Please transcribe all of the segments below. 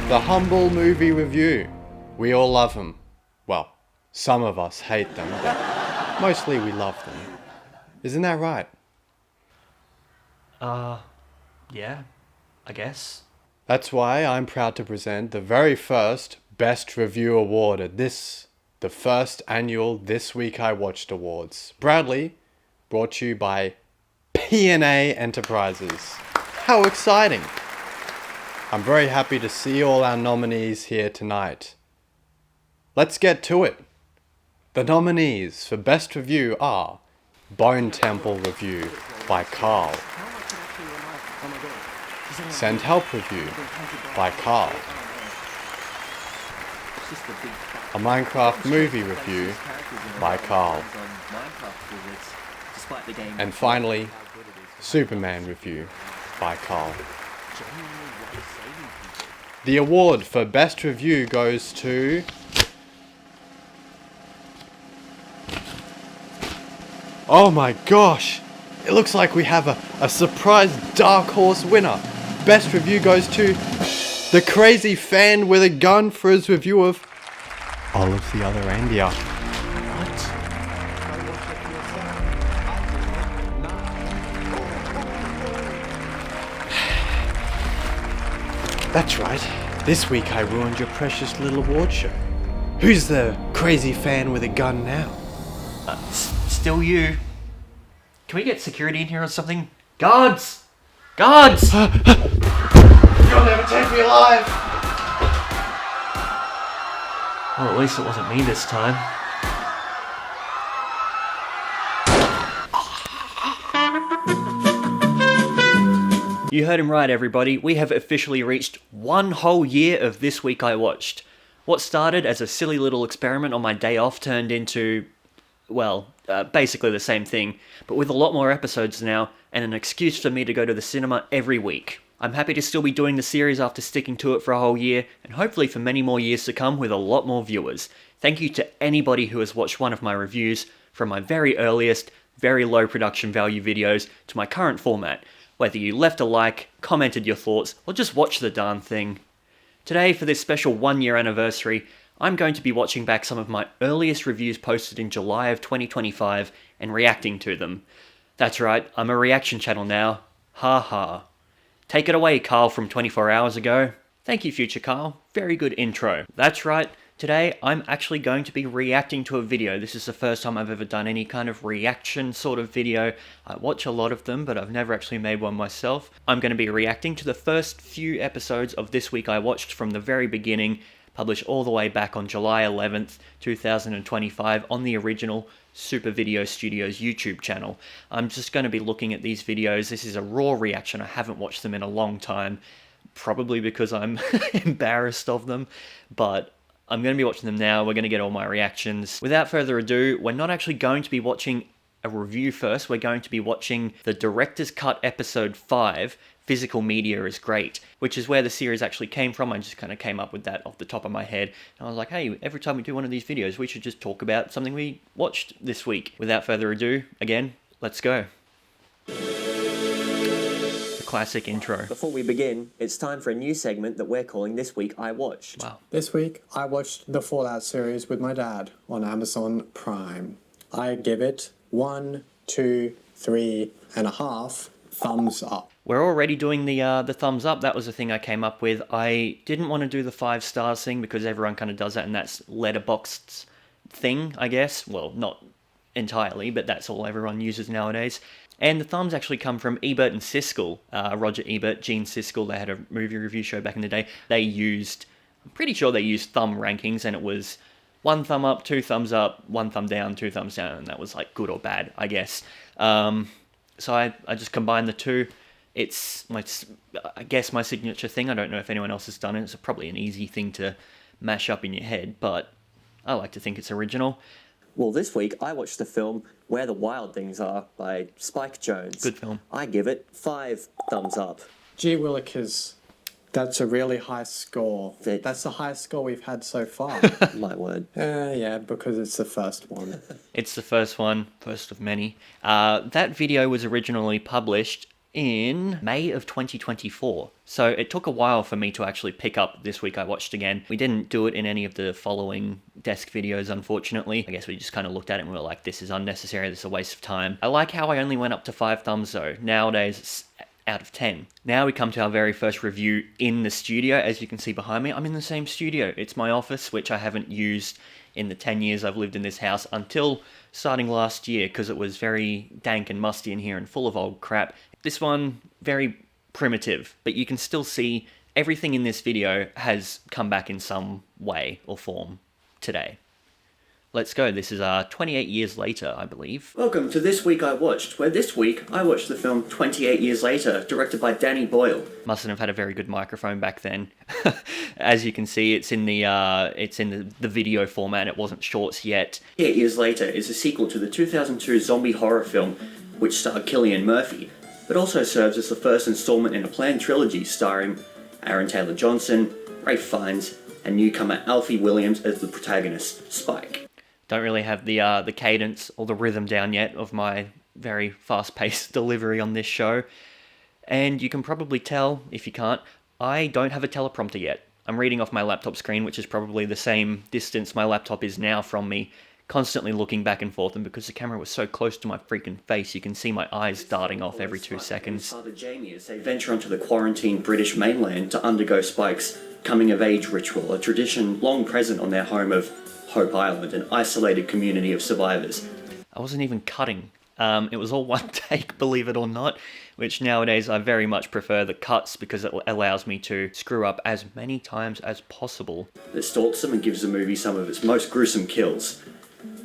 The humble movie review. We all love them. Well, some of us hate them, but mostly we love them. Isn't that right? Yeah, I guess. That's why I'm proud to present the very first Best Review Award at the first annual This Week I Watched Awards. Proudly brought to you by P&A Enterprises. How exciting! I'm very happy to see all our nominees here tonight. Let's get to it. The nominees for Best Review are Bone Temple Review by Karl, Send Help Review by Karl, a Minecraft Movie Review by Karl, and finally, Superman Review by Karl. The award for Best Review goes to... Oh my gosh! It looks like we have a surprise dark horse winner. Best Review goes to the crazy fan with a gun for his review of Olive the Other Reindeer. That's right. This week I ruined your precious little award show. Who's the crazy fan with a gun now? Still you. Can we get security in here or something? Guards! Guards! You'll never take me alive! Well, at least it wasn't me this time. You heard him right, everybody. We have officially reached 1 whole year of This Week I Watched. What started as a silly little experiment on my day off turned into, well, basically the same thing, but with a lot more episodes now, and an excuse for me to go to the cinema every week. I'm happy to still be doing the series after sticking to it for a whole year, and hopefully for many more years to come with a lot more viewers. Thank you to anybody who has watched one of my reviews, from my very earliest, very low production value videos to my current format. Whether you left a like, commented your thoughts, or just watched the darn thing. Today, for this special 1 year anniversary, I'm going to be watching back some of my earliest reviews posted in July of 2025 and reacting to them. That's right, I'm a reaction channel now. Ha ha. Take it away, Karl from 24 hours ago. Thank you, future Karl. Very good intro. That's right. Today, I'm actually going to be reacting to a video. This is the first time I've ever done any kind of reaction sort of video. I watch a lot of them, but I've never actually made one myself. I'm going to be reacting to the first few episodes of This Week I Watched from the very beginning, published all the way back on July 11th, 2025 on the original Super Video Studios YouTube channel. I'm just going to be looking at these videos. This is a raw reaction. I haven't watched them in a long time, probably because I'm embarrassed of them, but I'm going to be watching them now. We're going to get all my reactions. Without further ado, we're not actually going to be watching a review first. We're going to be watching the Director's Cut Episode 5, Physical Media is Great, which is where the series actually came from. I just kind of came up with that off the top of my head. And I was like, hey, every time we do one of these videos, we should just talk about something we watched this week. Without further ado, again, let's go. Classic intro. Before we begin, it's time for a new segment that we're calling This Week I Watched. Wow. This week, I watched the Fallout series with my dad on Amazon Prime. I give it 1, 2, 3.5 thumbs up. We're already doing the thumbs up. That was the thing I came up with. I didn't want to do the 5 stars thing because everyone kind of does that, and that's Letterboxd's thing, I guess. Well, not entirely, but that's all everyone uses nowadays. And the thumbs actually come from Ebert and Siskel. Roger Ebert, Gene Siskel, they had a movie review show back in the day. I'm pretty sure they used thumb rankings, and it was 1 thumb up, 2 thumbs up, 1 thumb down, 2 thumbs down, and that was like good or bad, I guess. So I just combined the two. It's, I guess, my signature thing. I don't know if anyone else has done it. It's probably an easy thing to mash up in your head, but I like to think it's original. Well, this week I watched the film Where the Wild Things Are by Spike Jonze. Good film. I give it 5 thumbs up. Gee willikers, that's a really high score. It- That's the highest score we've had so far. My word. Yeah, because it's the first one. It's the first one, first of many. That video was originally published in May of 2024. So it took a while for me to actually pick up This Week I Watched again. We didn't do it in any of the following desk videos, unfortunately. I guess we just kind of looked at it and we were like, this is unnecessary, this is a waste of time. I like how I only went up to 5 thumbs though. Nowadays it's out of 10. Now we come to our very first review in the studio. As you can see behind me, I'm in the same studio. It's my office, which I haven't used in the 10 years I've lived in this house until starting last year, because it was very dank and musty in here and full of old crap. This one, very primitive, but you can still see everything in this video has come back in some way or form today. Let's go. This is 28 years later, I believe. Welcome to This Week I Watched, where this week I watched the film 28 Years Later, directed by Danny Boyle. Mustn't have had a very good microphone back then. As you can see, it's in the video format. It wasn't shorts yet. 28 Years Later is a sequel to the 2002 zombie horror film, which starred Cillian Murphy, but also serves as the first installment in a planned trilogy starring Aaron Taylor Johnson, Ralph Fiennes, and newcomer Alfie Williams as the protagonist, Spike. Don't really have the cadence or the rhythm down yet of my very fast-paced delivery on this show. And you can probably tell, if you can't, I don't have a teleprompter yet. I'm reading off my laptop screen, which is probably the same distance my laptop is now from me, constantly looking back and forth, and because the camera was so close to my freaking face, you can see my eyes darting off every 2 seconds. Father Jamie as they venture onto the quarantined British mainland to undergo Spike's coming-of-age ritual, a tradition long present on their home of Hope Island, an isolated community of survivors. I wasn't even cutting. It was all one take, believe it or not, which nowadays I very much prefer the cuts because it allows me to screw up as many times as possible. That stalks them and gives the movie some of its most gruesome kills.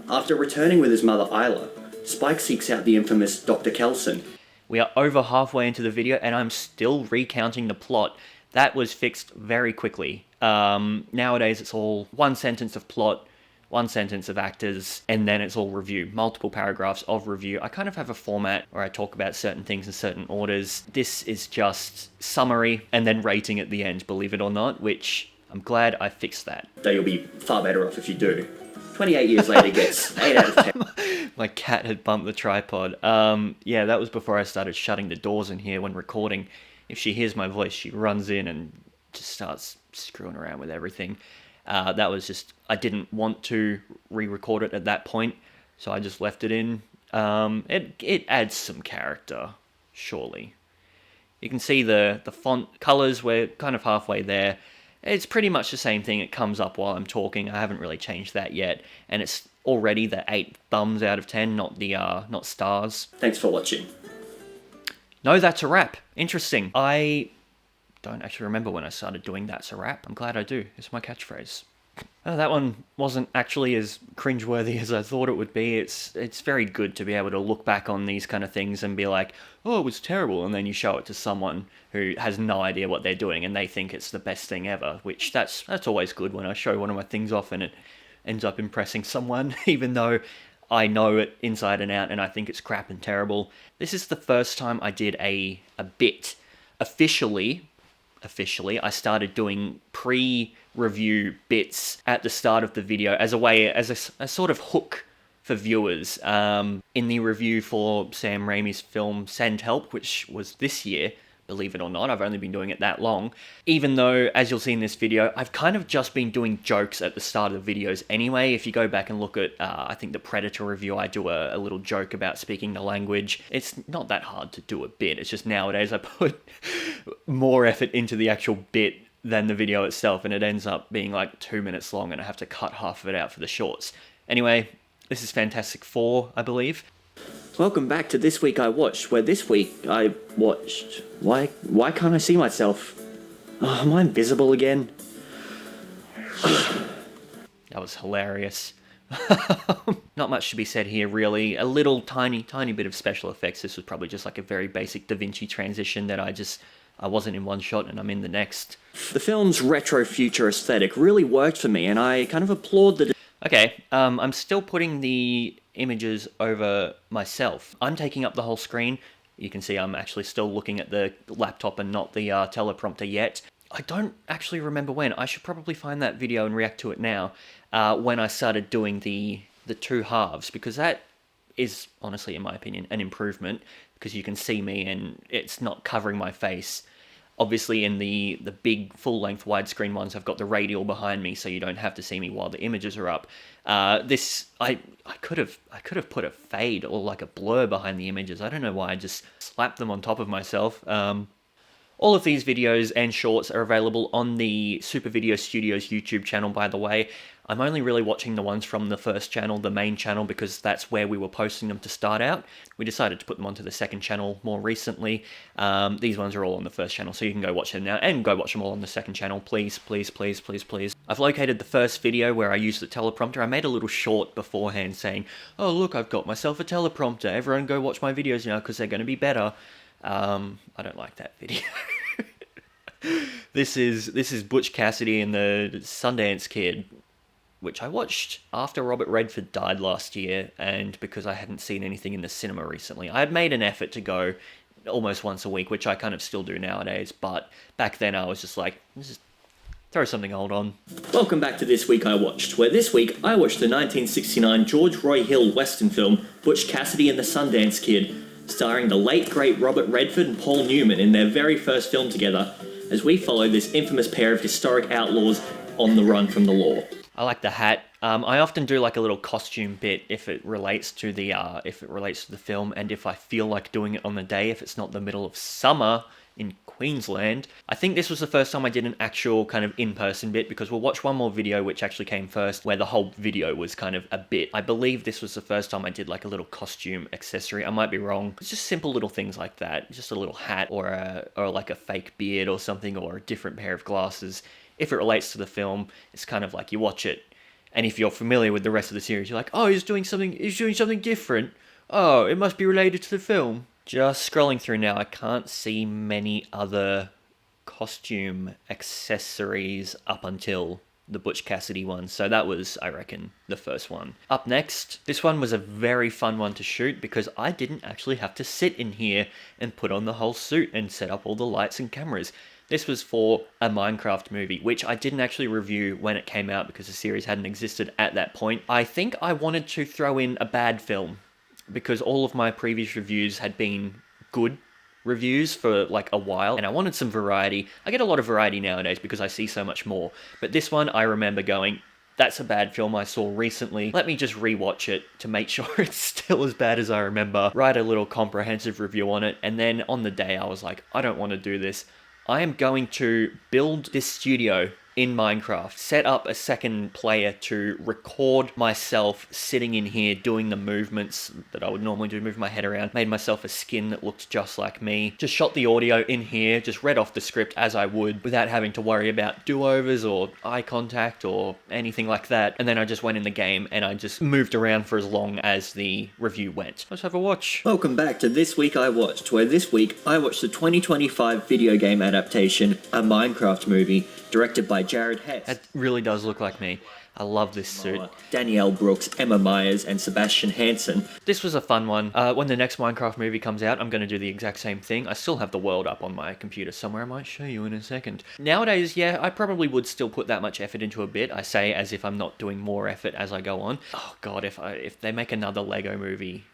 After returning with his mother Isla, Spike seeks out the infamous Dr. Kelson. We are over halfway into the video and I'm still recounting the plot. That was fixed very quickly. Nowadays it's all one sentence of plot, one sentence of actors, and then it's all review. Multiple paragraphs of review. I kind of have a format where I talk about certain things in certain orders. This is just summary and then rating at the end, believe it or not, which I'm glad I fixed that. Though you'll be far better off if you do. 28 years later gets 8 out of 10. My cat had bumped the tripod. Yeah, that was before I started shutting the doors in here when recording. If she hears my voice, she runs in and just starts screwing around with everything. That was just, I didn't want to re-record it at that point, so I just left it in. It adds some character, surely. You can see the font colors, we're kind of halfway there. It's pretty much the same thing, it comes up while I'm talking. I haven't really changed that yet, and it's already the 8 thumbs out of 10, not stars. Thanks for watching. No, that's a wrap. Interesting. I don't actually remember when I started doing That's a Wrap. I'm glad I do. It's my catchphrase. That one wasn't actually as cringeworthy as I thought it would be. It's very good to be able to look back on these kind of things and be like, oh, it was terrible, and then you show it to someone who has no idea what they're doing and they think it's the best thing ever, which that's always good when I show one of my things off and it ends up impressing someone, even though I know it inside and out and I think it's crap and terrible. This is the first time I did a bit. Officially, I started doing pre-review bits at the start of the video as a sort of hook for viewers. In the review for Sam Raimi's film Send Help, which was this year, believe it or not, I've only been doing it that long. Even though, as you'll see in this video, I've kind of just been doing jokes at the start of the videos anyway. If you go back and look at, I think the Predator review, I do a little joke about speaking the language. It's not that hard to do a bit, it's just nowadays I put more effort into the actual bit than the video itself, and it ends up being like 2 minutes long and I have to cut half of it out for the shorts. Anyway, this is Fantastic Four, I believe. Welcome back to This Week I Watched, where this week I watched... Why can't I see myself? Oh, am I invisible again? That was hilarious. Not much to be said here, really. A little tiny bit of special effects. This was probably just like a very basic Da Vinci transition that I wasn't in one shot and I'm in the next. The film's retro future aesthetic really worked for me, and I kind of applaud the... Okay, I'm still putting the images over myself. I'm taking up the whole screen. You can see I'm actually still looking at the laptop and not the teleprompter yet. I don't actually remember when. I should probably find that video and react to it now, when I started doing the 2 halves, because that is, honestly, in my opinion, an improvement, because you can see me and it's not covering my face. Obviously, in the big full-length widescreen ones, I've got the radial behind me, so you don't have to see me while the images are up. This I could have put a fade or like a blur behind the images. I don't know why I just slapped them on top of myself. All of these videos and shorts are available on the Super Video Studios YouTube channel, by the way. I'm only really watching the ones from the first channel, the main channel, because that's where we were posting them to start out. We decided to put them onto the second channel more recently. These ones are all on the first channel, so you can go watch them now, and go watch them all on the second channel, please, please, please, please, please. I've located the first video where I used the teleprompter. I made a little short beforehand saying, oh look, I've got myself a teleprompter, everyone go watch my videos now because they're going to be better. I don't like that video. This is Butch Cassidy and the Sundance Kid, which I watched after Robert Redford died last year, and because I hadn't seen anything in the cinema recently. I had made an effort to go almost once a week, which I kind of still do nowadays, but back then I was just like, just throw something old on. Welcome back to This Week I Watched, where this week I watched the 1969 George Roy Hill Western film Butch Cassidy and the Sundance Kid, starring the late great Robert Redford and Paul Newman in their very first film together, as we follow this infamous pair of historic outlaws on the run from the law. I like the hat. I often do like a little costume bit if it relates to the film, and if I feel like doing it on the day, if it's not the middle of summer in Queensland. I think this was the first time I did an actual kind of in-person bit, because we'll watch one more video which actually came first, where the whole video was kind of a bit. I believe this was the first time I did like a little costume accessory. I might be wrong. It's just simple little things like that. Just a little hat or like a fake beard or something, or a different pair of glasses. If it relates to the film, it's kind of like you watch it, and if you're familiar with the rest of the series, you're like, oh, he's doing something different. Oh, it must be related to the film. Just scrolling through now, I can't see many other costume accessories up until the Butch Cassidy one, so that was, I reckon, the first one. Up next, this one was a very fun one to shoot because I didn't actually have to sit in here and put on the whole suit and set up all the lights and cameras. This was for a Minecraft movie, which I didn't actually review when it came out because the series hadn't existed at that point. I think I wanted to throw in a bad film, because all of my previous reviews had been good reviews for like a while, and I wanted some variety. I get a lot of variety nowadays because I see so much more, but this one I remember going, that's a bad film I saw recently, let me just rewatch it to make sure it's still as bad as I remember, write a little comprehensive review on it, and then on the day I was like, I don't want to do this. I am going to build this studio in Minecraft, set up a second player to record myself sitting in here doing the movements that I would normally do, move my head around, made myself a skin that looked just like me, just shot the audio in here, just read off the script as I would without having to worry about do-overs or eye contact or anything like that, and then I just went in the game and I just moved around for as long as the review went. Let's have a watch. Welcome back to This Week I Watched, where this week I watched the 2025 video game adaptation, a Minecraft movie, directed by Jared Hess. That really does look like me. I love this suit. Danielle Brooks, Emma Myers, and Sebastian Hansen. This was a fun one. When the next Minecraft movie comes out, I'm going to do the exact same thing. I still have the world up on my computer somewhere. I might show you in a second. Nowadays, yeah, I probably would still put that much effort into a bit. I say as if I'm not doing more effort as I go on. Oh god, if they make another Lego movie,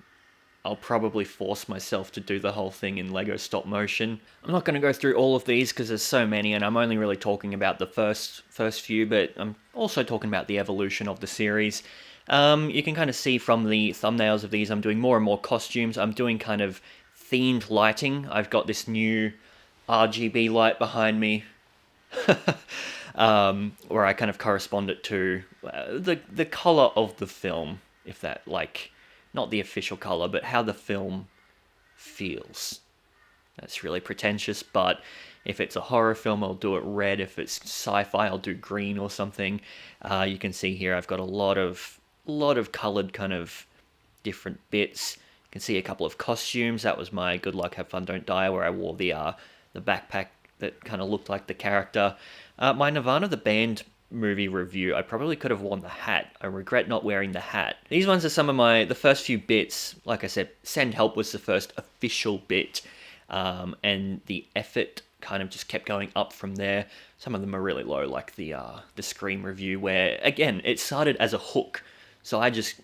I'll probably force myself to do the whole thing in Lego stop motion. I'm not going to go through all of these because there's so many, and I'm only really talking about the first few, but I'm also talking about the evolution of the series. You can kind of see from the thumbnails of these, I'm doing more and more costumes. I'm doing kind of themed lighting. I've got this new RGB light behind me, where I kind of correspond it to the color of the film, if that, like, not the official color, but how the film feels. That's really pretentious, but if it's a horror film, I'll do it red. If it's sci-fi, I'll do green or something. You can see here I've got a lot of colored kind of different bits. You can see a couple of costumes. That was my Good Luck, Have Fun, Don't Die, where I wore the backpack that kind of looked like the character. My Nirvana the Band movie review, I probably could have worn the hat. I regret not wearing the hat. These ones are some of the first few bits. Like I said, Send Help was the first official bit, and the effort kind of just kept going up from there. Some of them are really low, like the Scream review, where, again, it started as a hook. So I just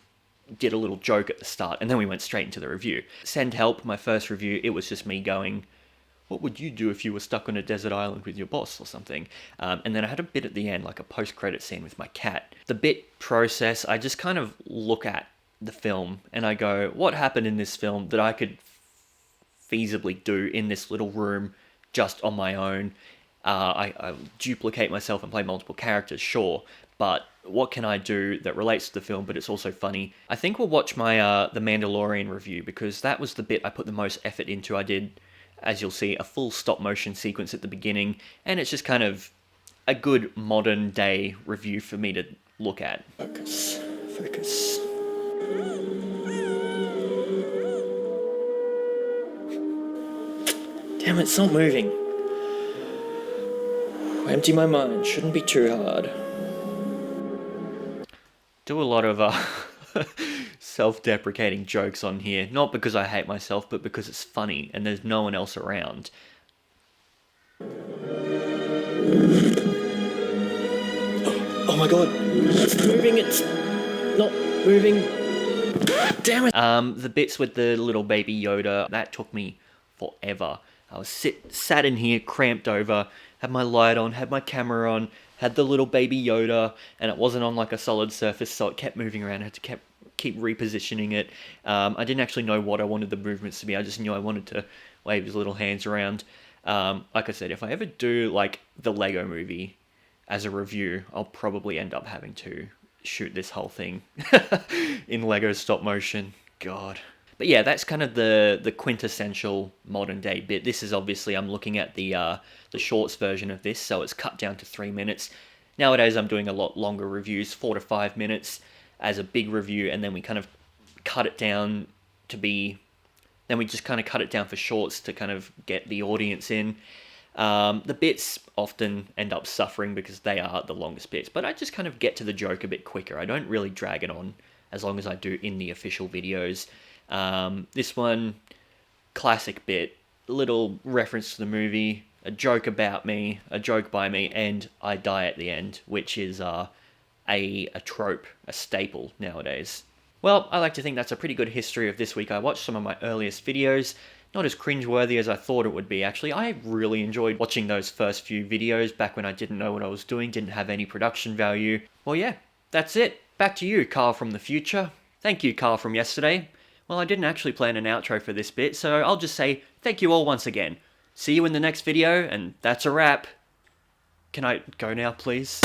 did a little joke at the start, and then we went straight into the review. Send Help, my first review, it was just me going, what would you do if you were stuck on a desert island with your boss or something? And then I had a bit at the end, like a post-credit scene with my cat. The bit process, I just kind of look at the film and I go, what happened in this film that I could feasibly do in this little room just on my own? I duplicate myself and play multiple characters, sure, but what can I do that relates to the film, but it's also funny? I think we'll watch my The Mandalorian review, because that was the bit I put the most effort into. I did, as you'll see, a full stop motion sequence at the beginning, and it's just kind of a good modern day review for me to look at. Focus. Damn, it's not moving. Empty my mind, shouldn't be too hard. Do a lot of self-deprecating jokes on here, not because I hate myself, but because it's funny and there's no one else around. Oh my god, it's moving, it's not moving. Damn it! The bits with the little baby Yoda, that took me forever. I was sat in here, cramped over, had my light on, had my camera on, had the little baby Yoda, and it wasn't on like a solid surface, so it kept moving around. I had to keep repositioning it. I didn't actually know what I wanted the movements to be. I just knew I wanted to wave his little hands around. Like I said, if I ever do like the Lego movie as a review, I'll probably end up having to shoot this whole thing in Lego stop motion. God. But yeah, that's kind of the quintessential modern day bit. This is obviously, I'm looking at the shorts version of this, so it's cut down to 3 minutes. Nowadays, I'm doing a lot longer reviews, 4 to 5 minutes as a big review, and then we kind of cut it down to be... Then we just kind of cut it down for shorts to kind of get the audience in. The bits often end up suffering because they are the longest bits, but I just kind of get to the joke a bit quicker. I don't really drag it on as long as I do in the official videos. This one, classic bit, little reference to the movie, a joke about me, a joke by me, and I die at the end, which is a trope, a staple nowadays. Well, I like to think that's a pretty good history of This Week I Watched, some of my earliest videos. Not as cringeworthy as I thought it would be, actually. I really enjoyed watching those first few videos back when I didn't know what I was doing, didn't have any production value. Well, yeah, that's it. Back to you, Karl from the future. Thank you, Karl from yesterday. Well, I didn't actually plan an outro for this bit, so I'll just say thank you all once again. See you in the next video, and that's a wrap. Can I go now, please?